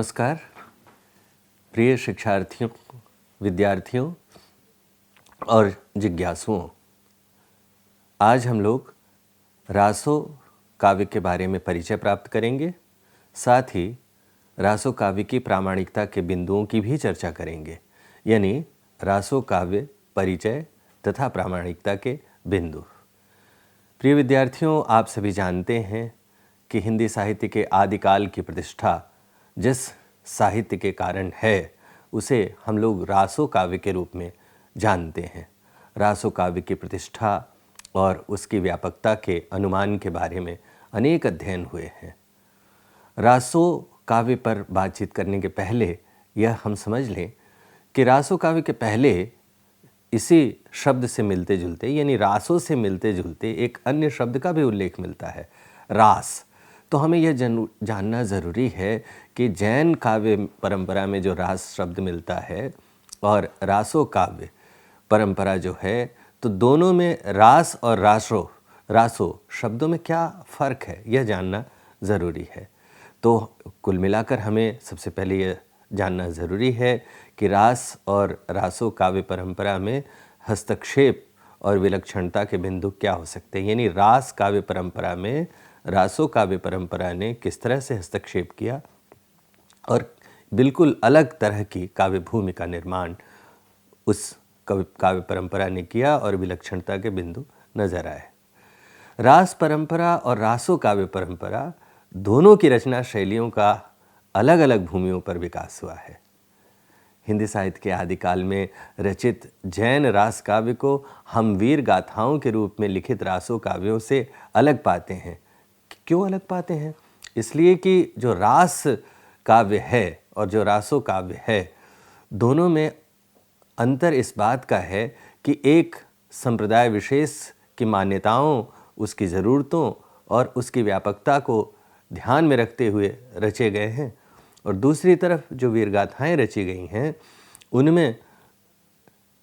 नमस्कार प्रिय शिक्षार्थियों, विद्यार्थियों और जिज्ञासुओं। आज हम लोग रासो काव्य के बारे में परिचय प्राप्त करेंगे। साथ ही रासो काव्य की प्रामाणिकता के बिंदुओं की भी चर्चा करेंगे, यानी रासो काव्य परिचय तथा प्रामाणिकता के बिंदु। प्रिय विद्यार्थियों, आप सभी जानते हैं कि हिंदी साहित्य के आदिकाल की प्रतिष्ठा जिस साहित्य के कारण है उसे हम लोग रासो काव्य के रूप में जानते हैं। रासो काव्य की प्रतिष्ठा और उसकी व्यापकता के अनुमान के बारे में अनेक अध्ययन हुए हैं। रासो काव्य पर बातचीत करने के पहले यह हम समझ लें कि रासो काव्य के पहले इसी शब्द से मिलते जुलते, यानी रासो से मिलते जुलते एक अन्य शब्द का भी उल्लेख मिलता है, रास। तो हमें यह जानना ज़रूरी है कि जैन काव्य परंपरा में जो रास शब्द मिलता है और रासो काव्य परंपरा जो है, तो दोनों में रास और रासो शब्दों में क्या फ़र्क है, यह जानना ज़रूरी है। तो कुल मिलाकर हमें सबसे पहले यह जानना ज़रूरी है कि रास और रासो काव्य परंपरा में हस्तक्षेप और विलक्षणता के बिंदु क्या हो सकते हैं, यानी रास काव्य परंपरा में रासो काव्य परंपरा ने किस तरह से हस्तक्षेप किया और बिल्कुल अलग तरह की काव्य भूमि का निर्माण उस काव्य परंपरा ने किया और विलक्षणता के बिंदु नजर आए। रास परंपरा और रासो काव्य परंपरा दोनों की रचना शैलियों का अलग अलग भूमियों पर विकास हुआ है। हिंदी साहित्य के आदिकाल में रचित जैन रास काव्य को हम वीर गाथाओं के रूप में लिखित रासो काव्यों से अलग पाते हैं। क्यों अलग पाते हैं? इसलिए कि जो रास काव्य है और जो रासो काव्य है, दोनों में अंतर इस बात का है कि एक संप्रदाय विशेष की मान्यताओं, उसकी ज़रूरतों और उसकी व्यापकता को ध्यान में रखते हुए रचे गए हैं, और दूसरी तरफ जो वीरगाथाएँ रची गई हैं उनमें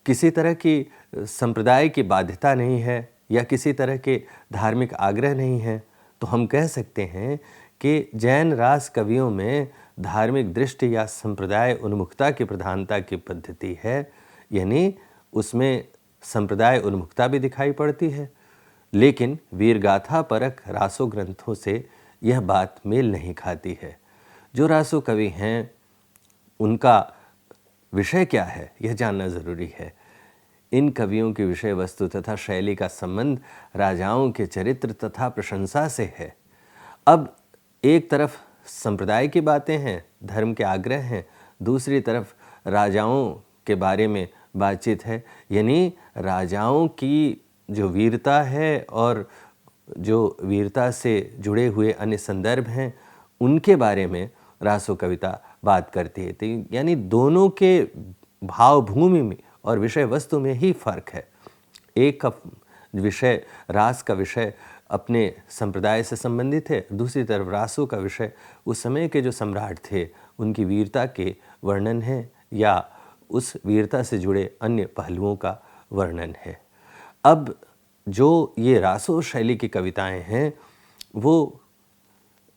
किसी तरह की संप्रदाय की बाध्यता नहीं है या किसी तरह के धार्मिक आग्रह नहीं है। तो हम कह सकते हैं कि जैन रास कवियों में धार्मिक दृष्टि या संप्रदाय उन्मुखता की प्रधानता की पद्धति है, यानी उसमें संप्रदाय उन्मुखता भी दिखाई पड़ती है। लेकिन वीरगाथा परक रासो ग्रंथों से यह बात मेल नहीं खाती है। जो रासो कवि हैं उनका विषय क्या है, यह जानना ज़रूरी है। इन कवियों की विषय वस्तु तथा शैली का संबंध राजाओं के चरित्र तथा प्रशंसा से है। अब एक तरफ संप्रदाय की बातें हैं, धर्म के आग्रह हैं, दूसरी तरफ राजाओं के बारे में बातचीत है, यानी राजाओं की जो वीरता है और जो वीरता से जुड़े हुए अन्य संदर्भ हैं उनके बारे में रासो कविता बात करती है। तो यानी दोनों के भावभूमि में और विषय वस्तु में ही फर्क है। एक का विषय, रास का विषय अपने संप्रदाय से संबंधित है, दूसरी तरफ रासो का विषय उस समय के जो सम्राट थे उनकी वीरता के वर्णन है या उस वीरता से जुड़े अन्य पहलुओं का वर्णन है। अब जो ये रासो शैली की कविताएं हैं वो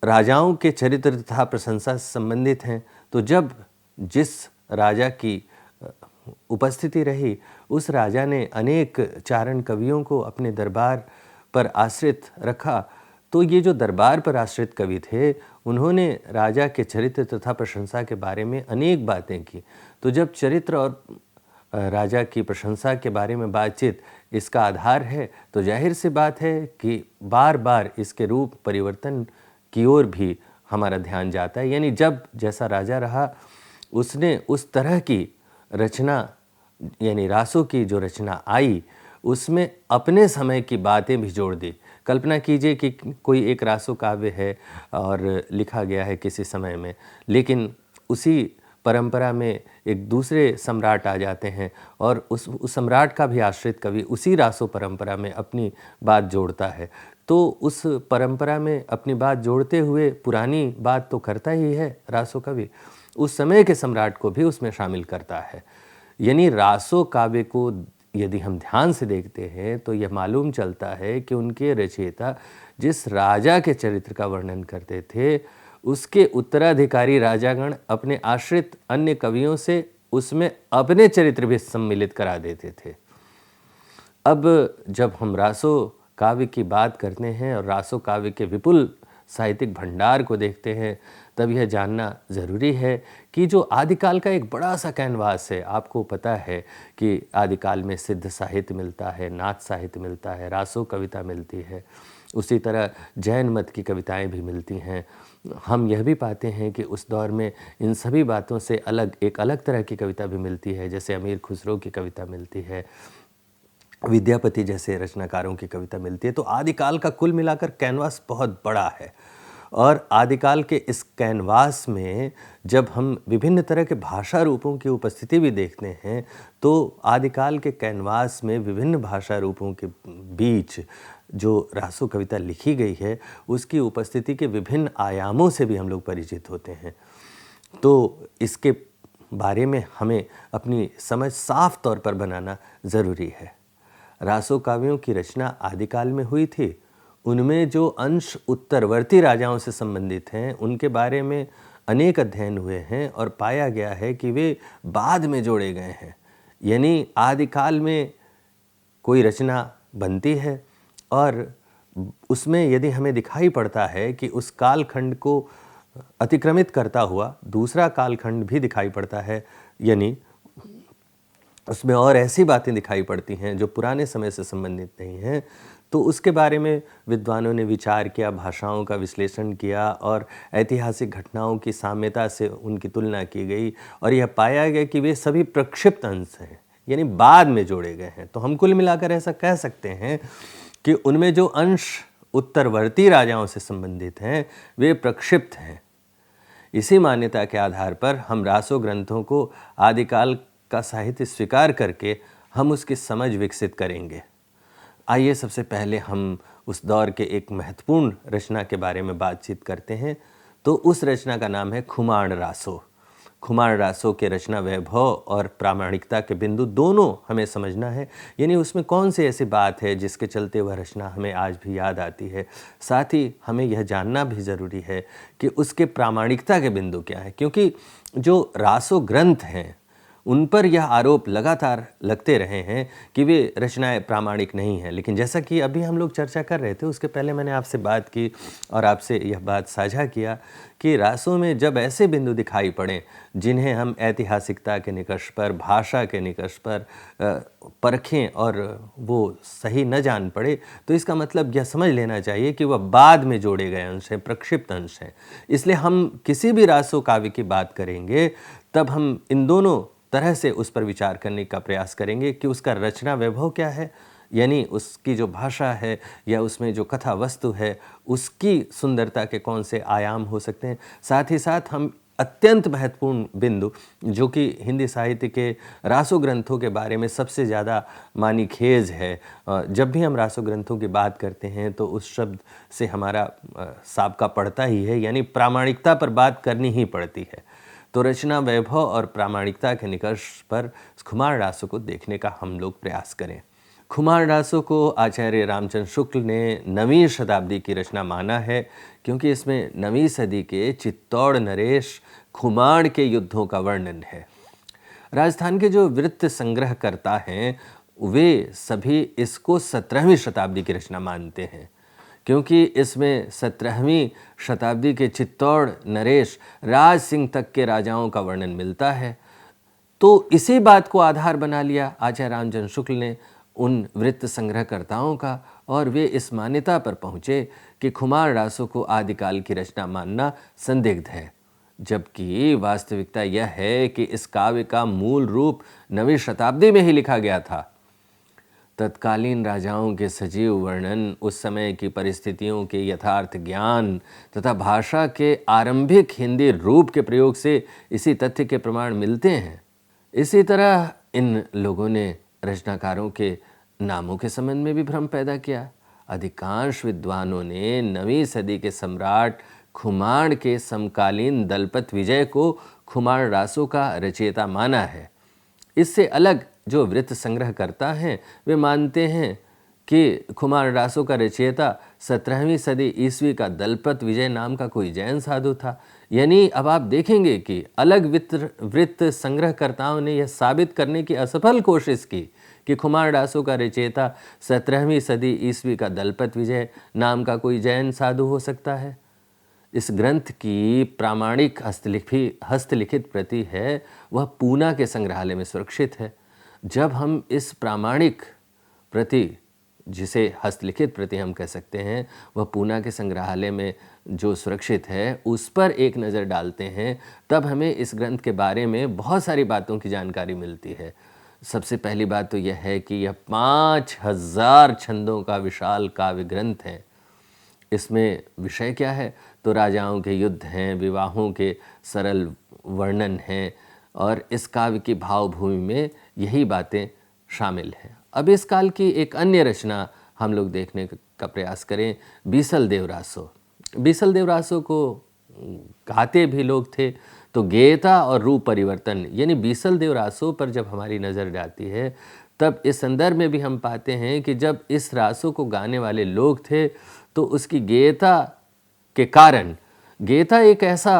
राजाओं के चरित्र तथा प्रशंसा से संबंधित हैं। तो जब जिस राजा की उपस्थिति रही, उस राजा ने अनेक चारण कवियों को अपने दरबार पर आश्रित रखा। तो ये जो दरबार पर आश्रित कवि थे उन्होंने राजा के चरित्र तथा प्रशंसा के बारे में अनेक बातें की। तो जब चरित्र और राजा की प्रशंसा के बारे में बातचीत इसका आधार है, तो जाहिर सी बात है कि बार बार इसके रूप परिवर्तन की ओर भी हमारा ध्यान जाता है। यानी जब जैसा राजा रहा उसने उस तरह की रचना, यानी रासो की जो रचना आई उसमें अपने समय की बातें भी जोड़ दी। कल्पना कीजिए कि कोई एक रासो काव्य है और लिखा गया है किसी समय में, लेकिन उसी परंपरा में एक दूसरे सम्राट आ जाते हैं और उस सम्राट का भी आश्रित कवि उसी रासो परंपरा में अपनी बात जोड़ता है। तो उस परंपरा में अपनी बात जोड़ते हुए पुरानी बात तो करता ही है रासो कवि, उस समय के सम्राट को भी उसमें शामिल करता है। यानी रासो काव्य को यदि हम ध्यान से देखते हैं तो यह मालूम चलता है कि उनके रचयिता जिस राजा के चरित्र का वर्णन करते थे उसके उत्तराधिकारी राजागण अपने आश्रित अन्य कवियों से उसमें अपने चरित्र भी सम्मिलित करा देते थे। अब जब हम रासो काव्य की बात करते हैं और रासो काव्य के विपुल साहित्यिक भंडार को देखते हैं, तब यह जानना ज़रूरी है कि जो आदिकाल का एक बड़ा सा कैनवास है, आपको पता है कि आदिकाल में सिद्ध साहित्य मिलता है, नाथ साहित्य मिलता है, रासो कविता मिलती है, उसी तरह जैन मत की कविताएं भी मिलती हैं। हम यह भी पाते हैं कि उस दौर में इन सभी बातों से अलग एक अलग तरह की कविता भी मिलती है, जैसे अमीर खुसरो की कविता मिलती है, विद्यापति जैसे रचनाकारों की कविता मिलती है। तो आदिकाल का कुल मिलाकर कैनवास बहुत बड़ा है और आदिकाल के इस कैनवास में जब हम विभिन्न तरह के भाषा रूपों की उपस्थिति भी देखते हैं, तो आदिकाल के कैनवास में विभिन्न भाषा रूपों के बीच जो रासो कविता लिखी गई है, उसकी उपस्थिति के विभिन्न आयामों से भी हम लोग परिचित होते हैं। तो इसके बारे में हमें अपनी समझ साफ तौर पर बनाना ज़रूरी है। रासो काव्यों की रचना आदिकाल में हुई थी, उनमें जो अंश उत्तरवर्ती राजाओं से संबंधित हैं, उनके बारे में अनेक अध्ययन हुए हैं और पाया गया है कि वे बाद में जोड़े गए हैं। यानी आदिकाल में कोई रचना बनती है और उसमें यदि हमें दिखाई पड़ता है कि उस कालखंड को अतिक्रमित करता हुआ दूसरा कालखंड भी दिखाई पड़ता है, यानी उसमें और ऐसी बातें दिखाई पड़ती हैं जो पुराने समय से संबंधित नहीं हैं, तो उसके बारे में विद्वानों ने विचार किया, भाषाओं का विश्लेषण किया और ऐतिहासिक घटनाओं की साम्यता से उनकी तुलना की गई और यह पाया गया कि वे सभी प्रक्षिप्त अंश हैं, यानी बाद में जोड़े गए हैं। तो हम कुल मिलाकर ऐसा कह सकते हैं कि उनमें जो अंश उत्तरवर्ती राजाओं से संबंधित हैं, वे प्रक्षिप्त हैं। इसी मान्यता के आधार पर हम रासो ग्रंथों को आदिकाल का साहित्य स्वीकार करके हम उसकी समझ विकसित करेंगे। आइए सबसे पहले हम उस दौर के एक महत्वपूर्ण रचना के बारे में बातचीत करते हैं। तो उस रचना का नाम है खुमाण रासो। खुमाण रासो के रचना वैभव और प्रामाणिकता के बिंदु दोनों हमें समझना है, यानी उसमें कौन सी ऐसी बात है जिसके चलते वह रचना हमें आज भी याद आती है। साथ ही हमें यह जानना भी ज़रूरी है कि उसके प्रामाणिकता के बिंदु क्या है, क्योंकि जो रासो ग्रंथ हैं उन पर यह आरोप लगातार लगते रहे हैं कि वे रचनाएं प्रामाणिक नहीं हैं। लेकिन जैसा कि अभी हम लोग चर्चा कर रहे थे, उसके पहले मैंने आपसे बात की और आपसे यह बात साझा किया कि रासों में जब ऐसे बिंदु दिखाई पड़े जिन्हें हम ऐतिहासिकता के निकष पर, भाषा के निकष पर परखें और वो सही न जान पड़े, तो इसका मतलब यह समझ लेना चाहिए कि वह बाद में जोड़े गए अंश हैं, प्रक्षिप्त अंश हैं। इसलिए हम किसी भी रासो काव्य की बात करेंगे तब हम इन दोनों तरह से उस पर विचार करने का प्रयास करेंगे कि उसका रचना वैभव क्या है, यानी उसकी जो भाषा है या उसमें जो कथा वस्तु है उसकी सुंदरता के कौन से आयाम हो सकते हैं। साथ ही साथ हम अत्यंत महत्वपूर्ण बिंदु जो कि हिंदी साहित्य के रासो ग्रंथों के बारे में सबसे ज़्यादा मानी खेज है, जब भी हम रासो ग्रंथों की बात करते हैं तो उस शब्द से हमारा साबका पड़ता ही है, यानी प्रामाणिकता पर बात करनी ही पड़ती है। तो रचना वैभव और प्रामाणिकता के निकष पर खुमाण रासो को देखने का हम लोग प्रयास करें। खुमाण रासो को आचार्य रामचंद्र शुक्ल ने 9वीं शताब्दी की रचना माना है, क्योंकि इसमें 9वीं सदी के चित्तौड़ नरेश खुमाण के युद्धों का वर्णन है। राजस्थान के जो वृत्त संग्रहकर्ता हैं वे सभी इसको 17वीं शताब्दी की रचना मानते हैं, क्योंकि इसमें 17वीं शताब्दी के चित्तौड़ नरेश राज सिंह तक के राजाओं का वर्णन मिलता है। तो इसी बात को आधार बना लिया आचार्य रामचंद्र शुक्ल ने उन वृत्त संग्रहकर्ताओं का, और वे इस मान्यता पर पहुँचे कि खुमाण रासो को आदिकाल की रचना मानना संदिग्ध है, जबकि वास्तविकता यह है कि इस काव्य का मूल रूप 9वीं शताब्दी में ही लिखा गया था। तत्कालीन राजाओं के सजीव वर्णन, उस समय की परिस्थितियों के यथार्थ ज्ञान तथा भाषा के आरंभिक हिंदी रूप के प्रयोग से इसी तथ्य के प्रमाण मिलते हैं। इसी तरह इन लोगों ने रचनाकारों के नामों के संबंध में भी भ्रम पैदा किया। अधिकांश विद्वानों ने 9वीं सदी के सम्राट खुमाण के समकालीन दलपत विजय को खुमाण रासो का रचयिता माना है। इससे अलग जो वृत्त संग्रह करता हैं वे मानते हैं कि खुमार रासों का रचयिता 17वीं सदी ईस्वी का दलपत विजय नाम का कोई जैन साधु था। यानी अब आप देखेंगे कि अलग वृत्त संग्रहकर्ताओं ने यह साबित करने की असफल कोशिश की कि खुमार रासों का रचयिता 17वीं सदी ईस्वी का दलपत विजय नाम का कोई जैन साधु हो सकता है। इस ग्रंथ की प्रामाणिक हस्तलिखित प्रति है वह पूना के संग्रहालय में सुरक्षित है। जब हम इस प्रामाणिक प्रति, जिसे हस्तलिखित प्रति हम कह सकते हैं, वह पूना के संग्रहालय में जो सुरक्षित है उस पर एक नज़र डालते हैं, तब हमें इस ग्रंथ के बारे में बहुत सारी बातों की जानकारी मिलती है। सबसे पहली बात तो यह है कि यह 5000 छंदों का विशाल काव्य ग्रंथ है। इसमें विषय क्या है? तो राजाओं के युद्ध हैं, विवाहों के सरल वर्णन हैं, और इस काव्य की भावभूमि में यही बातें शामिल हैं। अब इस काल की एक अन्य रचना हम लोग देखने का प्रयास करें, बीसल देव रासो। बीसल देव रासो को गाते भी लोग थे। तो गेयता और रूप परिवर्तन, यानी बीसल देव रासो पर जब हमारी नज़र जाती है तब इस संदर्भ में भी हम पाते हैं कि जब इस रासो को गाने वाले लोग थे तो उसकी गेयता के कारण, गेयता एक ऐसा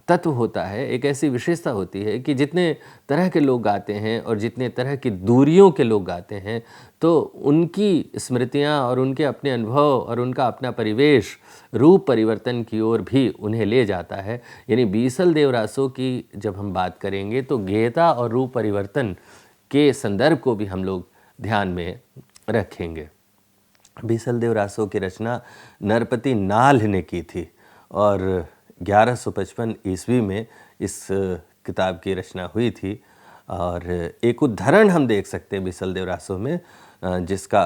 तत्व होता है, एक ऐसी विशेषता होती है कि जितने तरह के लोग गाते हैं और जितने तरह की दूरियों के लोग गाते हैं तो उनकी स्मृतियाँ और उनके अपने अनुभव और उनका अपना परिवेश रूप परिवर्तन की ओर भी उन्हें ले जाता है। यानी बीसल देव रासों की जब हम बात करेंगे तो गेयता और रूप परिवर्तन के संदर्भ को भी हम लोग ध्यान में रखेंगे। बीसल देव रासों की रचना नरपति नाल ने की थी और 1155 ईस्वी में इस किताब की रचना हुई थी। और एक उद्धरण हम देख सकते हैं बीसल देव रासों में, जिसका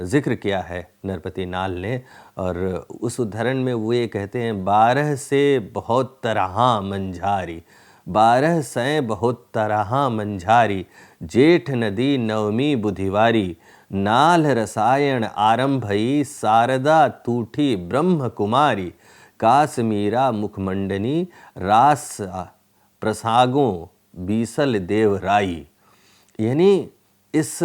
जिक्र किया है नरपति नाल ने, और उस उद्धरण में वो ये कहते हैं, 12 से बहुत तरह मंझारी, 12 से बहुत तरह मंझारी, जेठ नदी नवमी बुधिवारी, नाल रसायन आरंभई, शारदा तूठी ब्रह्म कुमारी, काश्मीरा मुखमंडनी, रास प्रसागों बीसल देव राई। यानी इस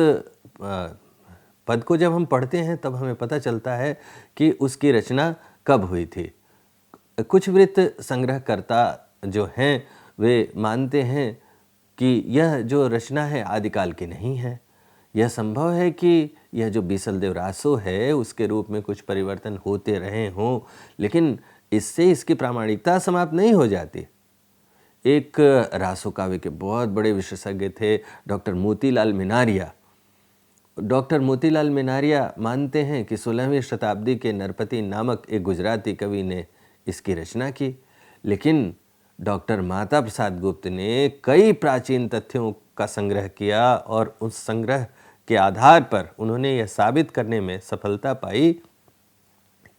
पद को जब हम पढ़ते हैं तब हमें पता चलता है कि उसकी रचना कब हुई थी। कुछ वृत्त संग्रहकर्ता जो हैं वे मानते हैं कि यह जो रचना है आदिकाल की नहीं है। यह संभव है कि यह जो बीसल देव रासो है उसके रूप में कुछ परिवर्तन होते रहे हों, लेकिन इससे इसकी प्रामाणिकता समाप्त नहीं हो जाती। एक रासो काव्य के बहुत बड़े विशेषज्ञ थे डॉक्टर मोतीलाल मिनारिया। डॉक्टर मोतीलाल मिनारिया मानते हैं कि 16वीं शताब्दी के नरपति नामक एक गुजराती कवि ने इसकी रचना की, लेकिन डॉक्टर माता प्रसाद गुप्त ने कई प्राचीन तथ्यों का संग्रह किया और उस संग्रह के आधार पर उन्होंने यह साबित करने में सफलता पाई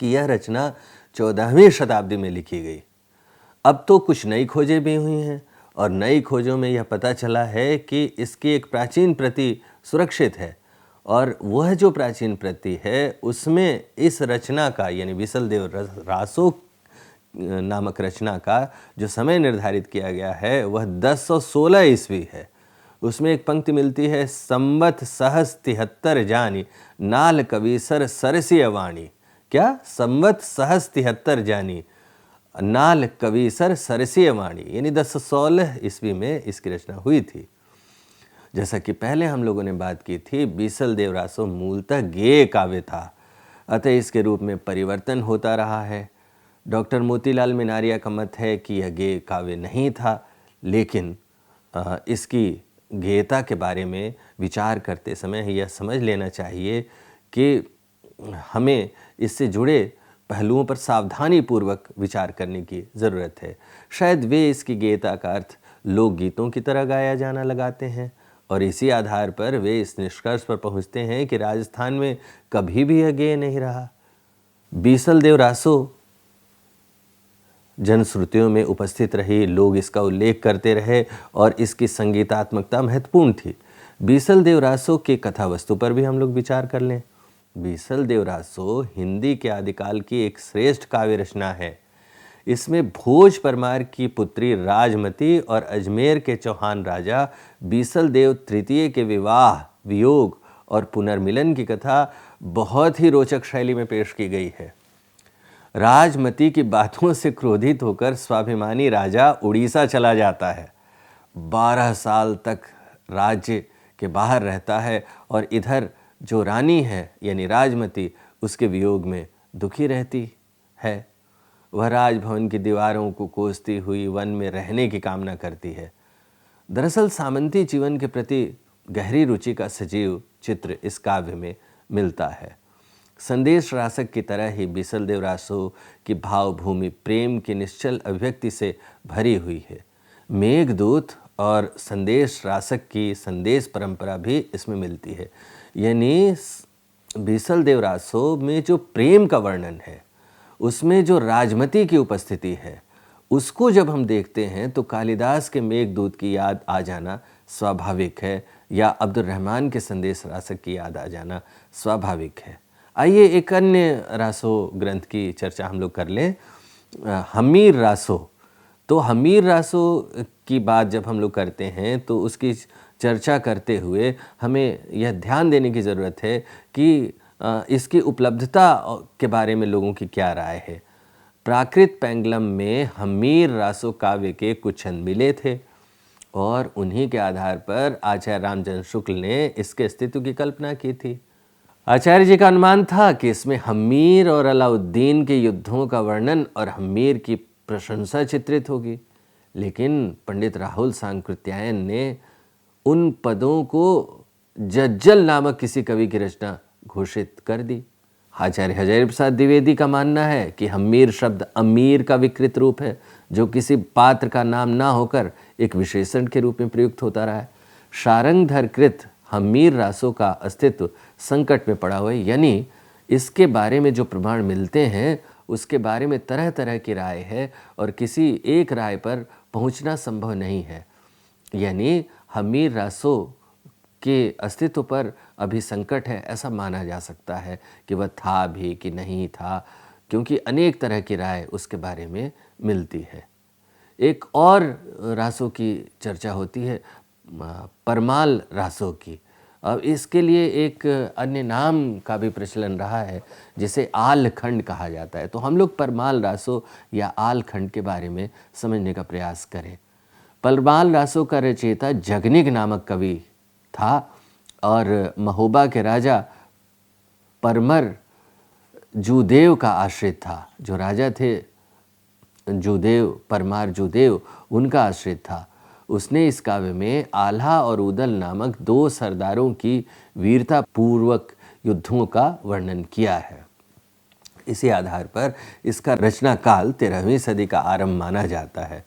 कि यह रचना 14वीं शताब्दी में लिखी गई। अब तो कुछ नई खोजें भी हुई हैं और नई खोजों में यह पता चला है कि इसकी एक प्राचीन प्रति सुरक्षित है, और वह जो प्राचीन प्रति है उसमें इस रचना का, यानी बीसल देव रासो नामक रचना का जो समय निर्धारित किया गया है वह 1016 ईस्वी है। उसमें एक पंक्ति मिलती है, संवत सहस 73 जानी, नाल कविसर सरसिय वाणी। क्या? संवत सहस 73 जानी, नाल कविसर सरसिय वाणी, यानी 1016 ईस्वी में इसकी रचना हुई थी। जैसा कि पहले हम लोगों ने बात की थी, बीसल देव रासो मूलतः गेय काव्य था, अतः इसके रूप में परिवर्तन होता रहा है। डॉक्टर मोतीलाल मिनारिया का मत है कि यह गेय काव्य नहीं था, लेकिन इसकी गेयता के बारे में विचार करते समय यह समझ लेना चाहिए कि हमें इससे जुड़े पहलुओं पर सावधानी पूर्वक विचार करने की ज़रूरत है। शायद वे इसकी गेयता का अर्थ लोकगीतों की तरह गाया जाना लगाते हैं और इसी आधार पर वे इस निष्कर्ष पर पहुंचते हैं कि राजस्थान में कभी भी यह गेय नहीं रहा। बीसल देव रासो जनश्रुतियों में उपस्थित रही, लोग इसका उल्लेख करते रहे और इसकी संगीतात्मकता महत्वपूर्ण थी। बीसल देव रासो के कथा वस्तु पर भी हम लोग विचार कर लें। बीसल देव रासो हिंदी के आदिकाल की एक श्रेष्ठ काव्य रचना है। इसमें भोज परमार की पुत्री राजमती और अजमेर के चौहान राजा बीसल देव तृतीय के विवाह, वियोग और पुनर्मिलन की कथा बहुत ही रोचक शैली में पेश की गई है। राजमती की बातों से क्रोधित होकर स्वाभिमानी राजा उड़ीसा चला जाता है। 12 साल तक राज्य के बाहर रहता है और इधर जो रानी है यानी राजमती उसके वियोग में दुखी रहती है। वह राजभवन की दीवारों को कोसती हुई वन में रहने की कामना करती है। दरअसल सामंती जीवन के प्रति गहरी रुचि का सजीव चित्र इस काव्य में मिलता है। संदेश रासक की तरह ही बीसलदेव रासो की भावभूमि प्रेम की निश्चल अभिव्यक्ति से भरी हुई है। मेघदूत और संदेश रासक की संदेश परंपरा भी इसमें मिलती है। यानी बीसलदेव रासो में जो प्रेम का वर्णन है, उसमें जो राजमती की उपस्थिति है, उसको जब हम देखते हैं तो कालिदास के मेघदूत की याद आ जाना स्वाभाविक है, या अब्दुल रहमान के संदेश रासक की याद आ जाना स्वाभाविक है। आइए एक अन्य रासो ग्रंथ की चर्चा हम लोग कर लें, हमीर रासो। तो हमीर रासो की बात जब हम लोग करते हैं तो उसकी चर्चा करते हुए हमें यह ध्यान देने की ज़रूरत है कि इसकी उपलब्धता के बारे में लोगों की क्या राय है। प्राकृत पेंगलम में हमीर रासो काव्य के कुछ छंद मिले थे और उन्हीं के आधार पर आचार्य रामचंद्र शुक्ल ने इसके अस्तित्व की कल्पना की थी। आचार्य जी का अनुमान था कि इसमें हमीर और अलाउद्दीन के युद्धों का वर्णन और हमीर की प्रशंसा चित्रित होगी, लेकिन पंडित राहुल सांकृत्यायन ने उन पदों को जज्जल नामक किसी कवि की रचना घोषित कर दी। आचार्य हजारी प्रसाद द्विवेदी का मानना है कि हमीर शब्द अमीर का विकृत रूप है, जो किसी पात्र का नाम ना होकर एक विशेषण के रूप में प्रयुक्त होता रहा है। शारंगधर कृत हमीर रासों का अस्तित्व संकट में पड़ा हुआ है, यानी इसके बारे में जो प्रमाण मिलते हैं उसके बारे में तरह तरह की राय है और किसी एक राय पर पहुंचना संभव नहीं है। यानी हमीर रासों के अस्तित्व पर अभी संकट है, ऐसा माना जा सकता है कि वह था भी कि नहीं था, क्योंकि अनेक तरह की राय उसके बारे में मिलती है। एक और रासों की चर्चा होती है परमाल रासों की। अब इसके लिए एक अन्य नाम का भी प्रचलन रहा है जिसे आलखंड कहा जाता है। तो हम लोग परमाल रासों या आलखंड के बारे में समझने का प्रयास करें। परमाल रासों का रचयिता जगनिक नामक कवि था और महोबा के राजा परमर जूदेव का आश्रित था। जो राजा थे जूदेव, परमार जूदेव, उनका आश्रित था। उसने इस काव्य में आल्हा और उदल नामक 2 सरदारों की वीरता पूर्वक युद्धों का वर्णन किया है। इसी आधार पर इसका रचना काल 13वीं सदी का आरंभ माना जाता है।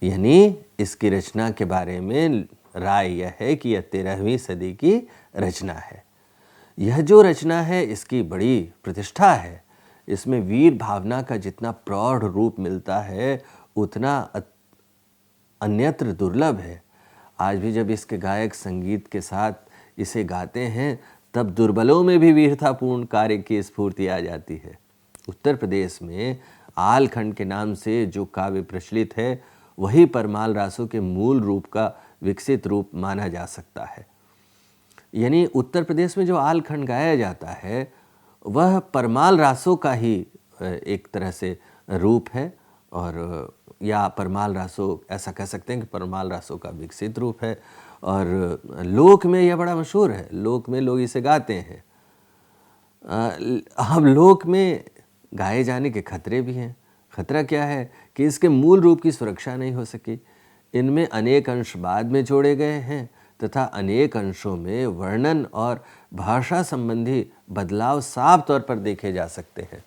यानी इसकी रचना के बारे में राय यह है कि यह 13वीं सदी की रचना है। यह जो रचना है इसकी बड़ी प्रतिष्ठा है। इसमें वीर भावना का जितना प्रौढ़ रूप मिलता है उतना अन्यत्र दुर्लभ है। आज भी जब इसके गायक संगीत के साथ इसे गाते हैं तब दुर्बलों में भी वीरतापूर्ण कार्य की स्फूर्ति आ जाती है। उत्तर प्रदेश में आलखंड के नाम से जो काव्य प्रचलित है वही परमाल रासों के मूल रूप का विकसित रूप माना जा सकता है। यानी उत्तर प्रदेश में जो आलखंड गाया जाता है वह परमाल रासों का ही एक तरह से रूप है, और या परमाल रासों ऐसा कह सकते हैं कि परमाल रासों का विकसित रूप है। और लोक में यह बड़ा मशहूर है, लोक में लोग इसे गाते हैं। हम लोक में गाए जाने के खतरे भी हैं। खतरा क्या है कि इसके मूल रूप की सुरक्षा नहीं हो सकी। इनमें अनेक अंश बाद में जोड़े गए हैं तथा अनेक अंशों में वर्णन और भाषा संबंधी बदलाव साफ तौर पर देखे जा सकते हैं।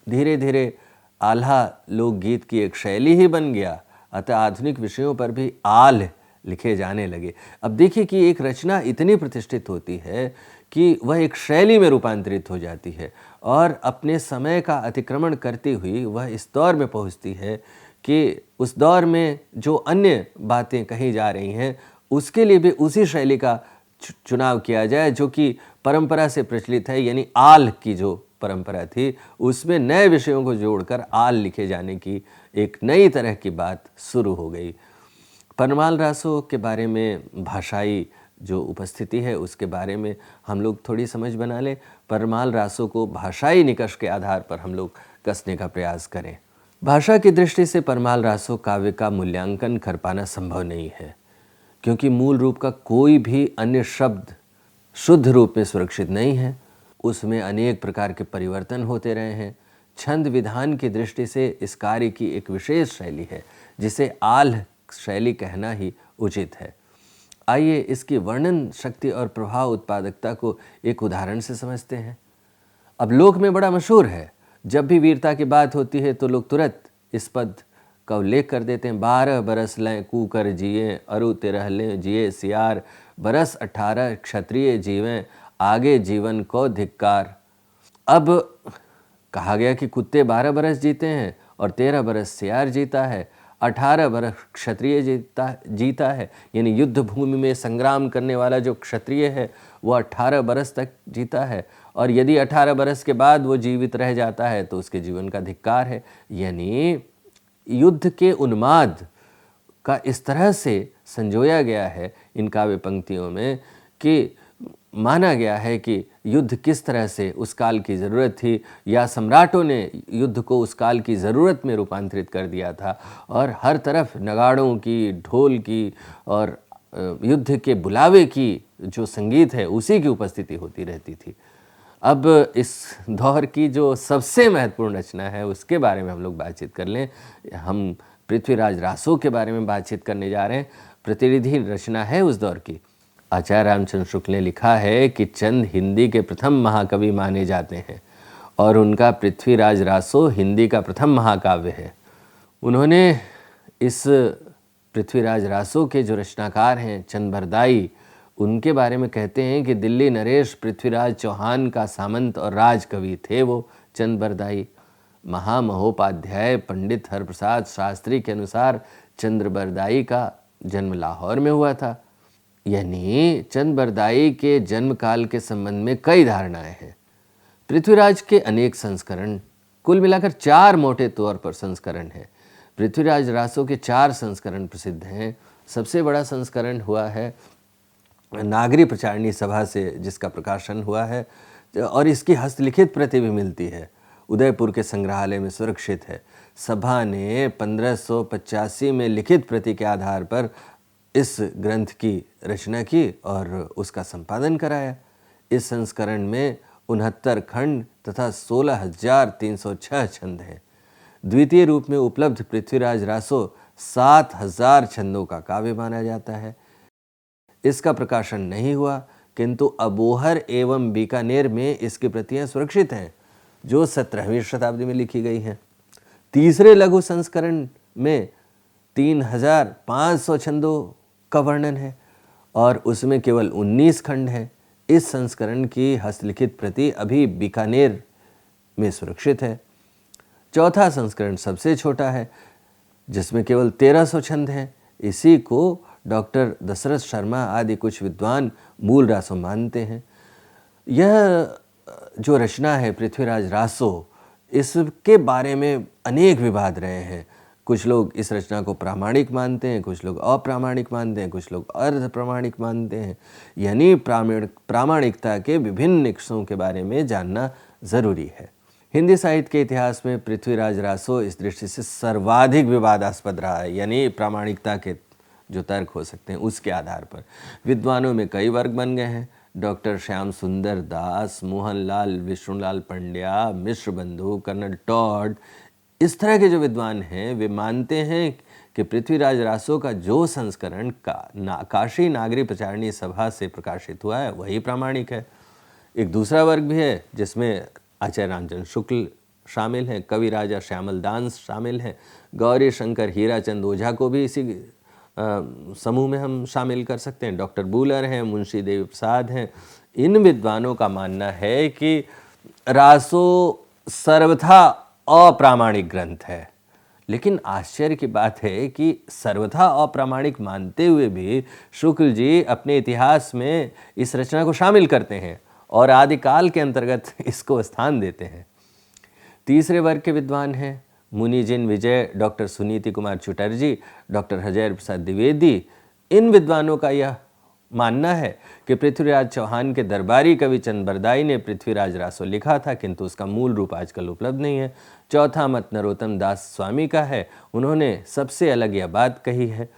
धीरे धीरे आल्हा लोकगीत की एक शैली ही बन गया, अतः आधुनिक विषयों पर भी आल लिखे जाने लगे। अब देखिए कि एक रचना इतनी प्रतिष्ठित होती है कि वह एक शैली में रूपांतरित हो जाती है और अपने समय का अतिक्रमण करती हुई वह इस दौर में पहुंचती है कि उस दौर में जो अन्य बातें कही जा रही हैं उसके लिए भी उसी शैली का चुनाव किया जाए जो कि परंपरा से प्रचलित है। यानी आल की जो परंपरा थी उसमें नए विषयों को जोड़कर आल लिखे जाने की एक नई तरह की बात शुरू हो गई। परमाल रासों के बारे में भाषाई जो उपस्थिति है उसके बारे में हम लोग थोड़ी समझ बना लें, परमाल रासों को भाषाई निकष के आधार पर हम लोग कसने का प्रयास करें। भाषा की दृष्टि से परमाल रासों काव्य का मूल्यांकन कर पाना संभव नहीं है, क्योंकि मूल रूप का कोई भी अन्य शब्द शुद्ध रूप में सुरक्षित नहीं है। उसमें अनेक प्रकार के परिवर्तन होते रहे हैं। छंद विधान की दृष्टि से इस कार्य की एक विशेष शैली है, जिसे आल्ह शैली कहना ही उचित है। आइए इसकी वर्णन शक्ति और प्रभाव उत्पादकता को एक उदाहरण से समझते हैं। अब लोक में बड़ा मशहूर है, जब भी वीरता की बात होती है तो लोग तुरंत इस पद का उल्लेख कर देते हैं। 12 बरस लें कूकर जिए, अरु 13 लें जिए सियार, बरस 18 क्षत्रिय जीवें, आगे जीवन को धिक्कार। अब कहा गया कि कुत्ते 12 बरस जीते हैं और 13 बरस सियार जीता है, 18 बरस क्षत्रिय जीता है, यानी युद्ध भूमि में संग्राम करने वाला जो क्षत्रिय है वो 18 बरस तक जीता है, और यदि 18 बरस के बाद वो जीवित रह जाता है तो उसके जीवन का धिक्कार है। यानी युद्ध के उन्माद का इस तरह से संजोया गया है इन काव्य पंक्तियों में कि माना गया है कि युद्ध किस तरह से उस काल की ज़रूरत थी, या सम्राटों ने युद्ध को उस काल की ज़रूरत में रूपांतरित कर दिया था, और हर तरफ नगाड़ों की, ढोल की और युद्ध के बुलावे की जो संगीत है उसी की उपस्थिति होती रहती थी। अब इस दौर की जो सबसे महत्वपूर्ण रचना है उसके बारे में हम लोग बातचीत कर लें। हम पृथ्वीराज रासो के बारे में बातचीत करने जा रहे हैं। प्रतिनिधि रचना है उस दौर की। आचार्य रामचंद्र शुक्ल ने लिखा है कि चंद हिंदी के प्रथम महाकवि माने जाते हैं और उनका पृथ्वीराज रासो हिंदी का प्रथम महाकाव्य है। उन्होंने इस पृथ्वीराज रासो के जो रचनाकार हैं चंद बरदाई, उनके बारे में कहते हैं कि दिल्ली नरेश पृथ्वीराज चौहान का सामंत और राजकवि थे वो चंद बरदाई। महामहोपाध्याय पंडित हरप्रसाद शास्त्री के अनुसार चंद्र बरदाई का जन्म लाहौर में हुआ था। यानी चंद बरदाई के जन्म काल के संबंध में कई धारणाएं हैं। पृथ्वीराज के अनेक संस्करण, कुल मिलाकर 4 मोटे तौर पर संस्करण हैं। पृथ्वीराज रासो के 4 संस्करण प्रसिद्ध हैं। सबसे बड़ा संस्करण हुआ है नागरी प्रचारणी सभा से, जिसका प्रकाशन हुआ है और इसकी हस्तलिखित प्रति भी मिलती है, उदयपुर के संग्रहालय में सुरक्षित है। सभा ने 1585 में लिखित प्रति के आधार पर इस ग्रंथ की रचना की और उसका संपादन कराया। इस संस्करण में 69 खंड तथा 16,306 छंद हैं। द्वितीय रूप में उपलब्ध पृथ्वीराज रासो 7,000 छंदों का काव्य माना जाता है। इसका प्रकाशन नहीं हुआ, किंतु अबोहर एवं बीकानेर में इसकी प्रतियां सुरक्षित हैं, जो 17वीं शताब्दी में लिखी गई हैं। तीसरे लघु संस्करण में 3,500 छंदों का वर्णन है और उसमें केवल 19 खंड हैं। इस संस्करण की हस्तलिखित प्रति अभी बीकानेर में सुरक्षित है। चौथा संस्करण सबसे छोटा है, जिसमें केवल 1300 छंद हैं। इसी को डॉक्टर दशरथ शर्मा आदि कुछ विद्वान मूल रासो मानते हैं। यह जो रचना है पृथ्वीराज रासो, इसके बारे में अनेक विवाद रहे हैं। कुछ लोग इस रचना को प्रामाणिक मानते हैं, कुछ लोग अप्रामाणिक मानते हैं, कुछ लोग अर्ध प्रामाणिक मानते हैं। यानी प्रामाणिकता के विभिन्न निष्कर्षों के बारे में जानना जरूरी है। हिंदी साहित्य के इतिहास में पृथ्वीराज रासो इस दृष्टि से सर्वाधिक विवादास्पद रहा है। यानी प्रामाणिकता के जो तर्क हो सकते हैं उसके आधार पर विद्वानों में कई वर्ग बन गए हैं। डॉक्टर श्याम सुंदर दास, मोहनलाल विष्णुलाल पंड्या, मिश्र बंधु, कर्नल टॉड, इस तरह के जो विद्वान हैं वे मानते हैं कि पृथ्वीराज रासो का जो संस्करण काशी नागरी प्रचारणी सभा से प्रकाशित हुआ है वही प्रामाणिक है। एक दूसरा वर्ग भी है जिसमें आचार्य रामचंद्र शुक्ल शामिल हैं, कवि राजा श्यामल दास शामिल हैं, गौरी शंकर हीराचंद ओझा को भी इसी समूह में हम शामिल कर सकते हैं। डॉक्टर बूलर हैं, मुंशी देव प्रसाद हैं। इन विद्वानों का मानना है कि रासो सर्वथा अप्रामाणिक ग्रंथ है। लेकिन आश्चर्य की बात है कि सर्वथा अप्रामाणिक मानते हुए भी शुक्ल जी अपने इतिहास में इस रचना को शामिल करते हैं और आदिकाल के अंतर्गत इसको स्थान देते हैं। तीसरे वर्ग के विद्वान हैं मुनिजिन विजय, डॉक्टर सुनीति कुमार चटर्जी, डॉक्टर हजैर प्रसाद द्विवेदी। इन विद्वानों का यह मानना है कि पृथ्वीराज चौहान के दरबारी कवि चंद बरदाई ने पृथ्वीराज रासो लिखा था, किंतु उसका मूल रूप आजकल उपलब्ध नहीं है। चौथा मत नरोत्तम दास स्वामी का है। उन्होंने सबसे अलग यह बात कही है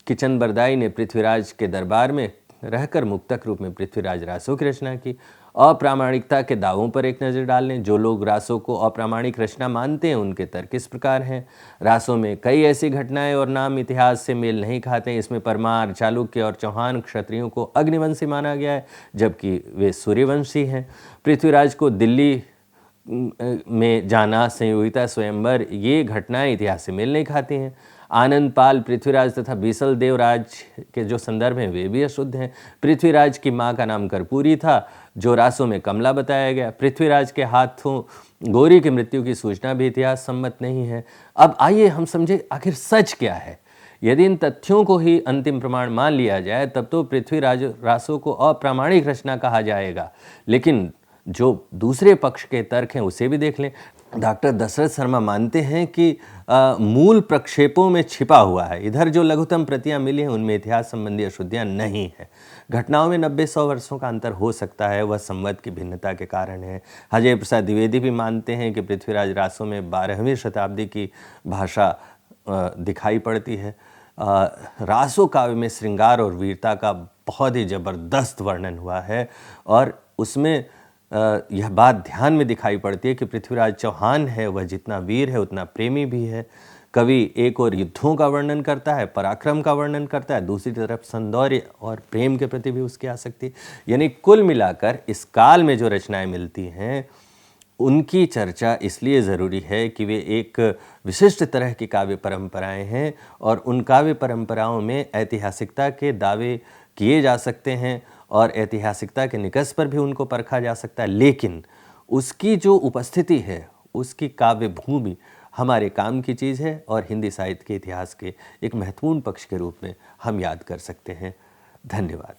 कि चंद बरदाई ने पृथ्वीराज के दरबार में रहकर मुक्तक रूप में पृथ्वीराज रासो की रचना की। अप्रामाणिकता के दावों पर एक नज़र डाल लें। जो लोग रासो को अप्रामाणिक रचना मानते हैं उनके तर्क इस प्रकार हैं। रासो में कई ऐसी घटनाएं और नाम इतिहास से मेल नहीं खाते हैं। इसमें परमार, चालुक्य और चौहान क्षत्रियों को अग्निवंशी माना गया है, जबकि वे सूर्यवंशी हैं। पृथ्वीराज को दिल्ली में जाना, संयोगिता, स्वयंवर, ये घटनाएं इतिहास से मेल नहीं खाती हैं। आनंद पाल, पृथ्वीराज तथा बीसल देवराज के जो संदर्भ हैं वे भी अशुद्ध हैं। पृथ्वीराज की मां का नाम कर्पूरी था, जो रासो में कमला बताया गया। पृथ्वीराज के हाथों गौरी की मृत्यु की सूचना भी इतिहास सम्मत नहीं है। अब आइए हम समझे आखिर सच क्या है। यदि इन तथ्यों को ही अंतिम प्रमाण मान लिया जाए तब तो पृथ्वीराज रासो को अप्रामाणिक रचना कहा जाएगा, लेकिन जो दूसरे पक्ष के तर्क हैं उसे भी देख लें। डॉक्टर दशरथ शर्मा मानते हैं कि मूल प्रक्षेपों में छिपा हुआ है। इधर जो लघुतम प्रतियां मिली हैं उनमें इतिहास संबंधी अशुद्धियां नहीं है। घटनाओं में 90-100 वर्षों का अंतर हो सकता है, वह संवत की भिन्नता के कारण है। अजय प्रसाद द्विवेदी भी मानते हैं कि पृथ्वीराज रासो में 12वीं शताब्दी की भाषा दिखाई पड़ती है। रासो काव्य में श्रृंगार और वीरता का बहुत ही जबरदस्त वर्णन हुआ है और उसमें यह बात ध्यान में दिखाई पड़ती है कि पृथ्वीराज चौहान है वह जितना वीर है उतना प्रेमी भी है। कवि एक और युद्धों का वर्णन करता है, पराक्रम का वर्णन करता है, दूसरी तरफ सौंदर्य और प्रेम के प्रति भी उसकी आसक्ति। यानी कुल मिलाकर इस काल में जो रचनाएं मिलती हैं उनकी चर्चा इसलिए ज़रूरी है कि वे एक विशिष्ट तरह की काव्य परंपराएं हैं और उन काव्य परंपराओं में ऐतिहासिकता के दावे किए जा सकते हैं और ऐतिहासिकता के निकष पर भी उनको परखा जा सकता है, लेकिन उसकी जो उपस्थिति है, उसकी काव्य भूमि हमारे काम की चीज़ है और हिंदी साहित्य के इतिहास के एक महत्वपूर्ण पक्ष के रूप में हम याद कर सकते हैं। धन्यवाद।